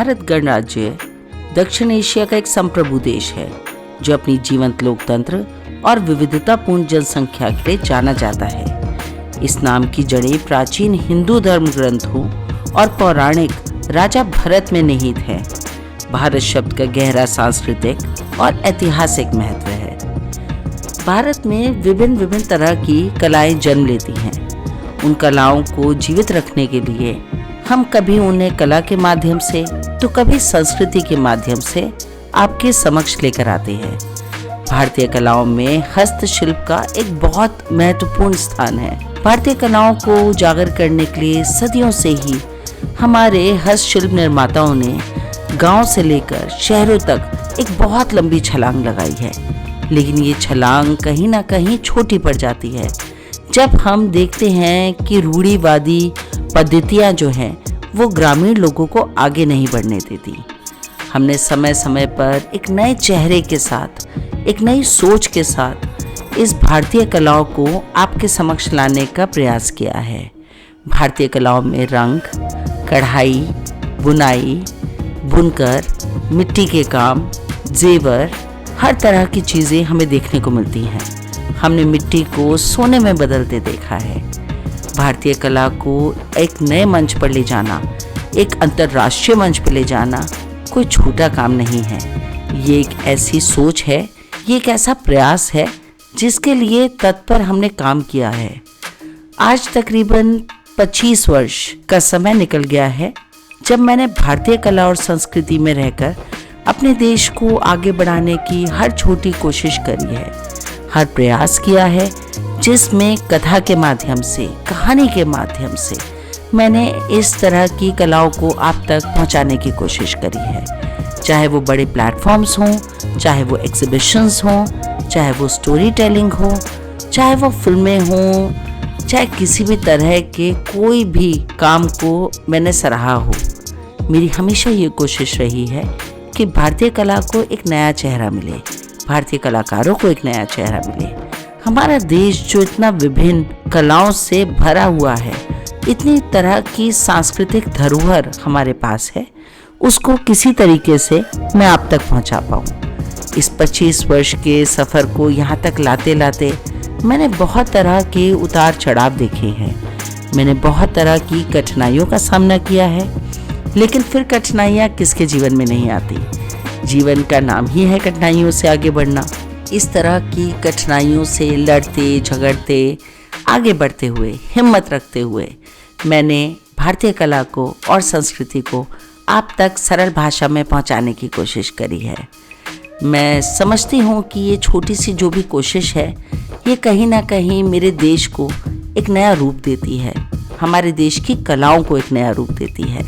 भारत गणराज्य दक्षिण एशिया का एक संप्रभु देश है जो अपनी जीवंत लोकतंत्र और विविधतापूर्ण जनसंख्या के लिए जाना जाता है। इस नाम की जड़ें प्राचीन हिंदू धर्म ग्रंथों और पौराणिक राजा भरत में निहित है। भारत शब्द का गहरा सांस्कृतिक और ऐतिहासिक महत्व है। भारत में विभिन्न तरह की कलाएं जन्म लेती हैं। उन कलाओं को जीवित रखने के लिए हम कभी उन्हें कला के माध्यम से तो कभी संस्कृति के माध्यम से आपके समक्ष लेकर आते हैं। भारतीय कलाओं में हस्तशिल्प का एक बहुत महत्वपूर्ण स्थान है। भारतीय कलाओं को उजागर करने के लिए सदियों से ही हमारे हस्तशिल्प निर्माताओं ने गांव से लेकर शहरों तक एक बहुत लंबी छलांग लगाई है, लेकिन ये छलांग कहीं ना कहीं छोटी पड़ जाती है जब हम देखते हैं कि रूढ़िवादी पद्धतियां जो हैं वो ग्रामीण लोगों को आगे नहीं बढ़ने देती। हमने समय समय पर एक नए चेहरे के साथ, एक नई सोच के साथ इस भारतीय कलाओं को आपके समक्ष लाने का प्रयास किया है। भारतीय कलाओं में रंग, कढ़ाई, बुनाई, बुनकर, मिट्टी के काम, जेवर, हर तरह की चीज़ें हमें देखने को मिलती हैं। हमने मिट्टी को सोने में बदलते देखा है। भारतीय कला को एक नए मंच पर ले जाना, एक अंतर्राष्ट्रीय मंच पर ले जाना कोई छोटा काम नहीं है। ये एक ऐसी सोच है, ये एक ऐसा प्रयास है जिसके लिए तत्पर हमने काम किया है। आज तकरीबन 25 वर्ष का समय निकल गया है जब मैंने भारतीय कला और संस्कृति में रहकर अपने देश को आगे बढ़ाने की हर छोटी कोशिश करी है, हर प्रयास किया है जिसमें कथा के माध्यम से, कहानी के माध्यम से मैंने इस तरह की कलाओं को आप तक पहुंचाने की कोशिश करी है। चाहे वो बड़े प्लेटफॉर्म्स हों, चाहे वो एग्जीबिशंस हों, चाहे वो स्टोरी टेलिंग हो, चाहे वो फिल्में हों, चाहे किसी भी तरह के कोई भी काम को मैंने सराहा हो। मेरी हमेशा ये कोशिश रही है कि भारतीय कला को एक नया चेहरा मिले, भारतीय कलाकारों को एक नया चेहरा मिले। हमारा देश जो इतना विभिन्न कलाओं से भरा हुआ है, इतनी तरह की सांस्कृतिक धरोहर हमारे पास है, उसको किसी तरीके से मैं आप तक पहुंचा पाऊं। इस 25 वर्ष के सफ़र को यहाँ तक लाते लाते मैंने बहुत तरह के उतार चढ़ाव देखे हैं। मैंने बहुत तरह की कठिनाइयों का सामना किया है, लेकिन फिर कठिनाइयाँ किसके जीवन में नहीं आती। जीवन का नाम ही है कठिनाइयों से आगे बढ़ना। इस तरह की कठिनाइयों से लड़ते झगड़ते आगे बढ़ते हुए, हिम्मत रखते हुए मैंने भारतीय कला को और संस्कृति को आप तक सरल भाषा में पहुंचाने की कोशिश करी है। मैं समझती हूँ कि ये छोटी सी जो भी कोशिश है, ये कहीं ना कहीं मेरे देश को एक नया रूप देती है, हमारे देश की कलाओं को एक नया रूप देती है।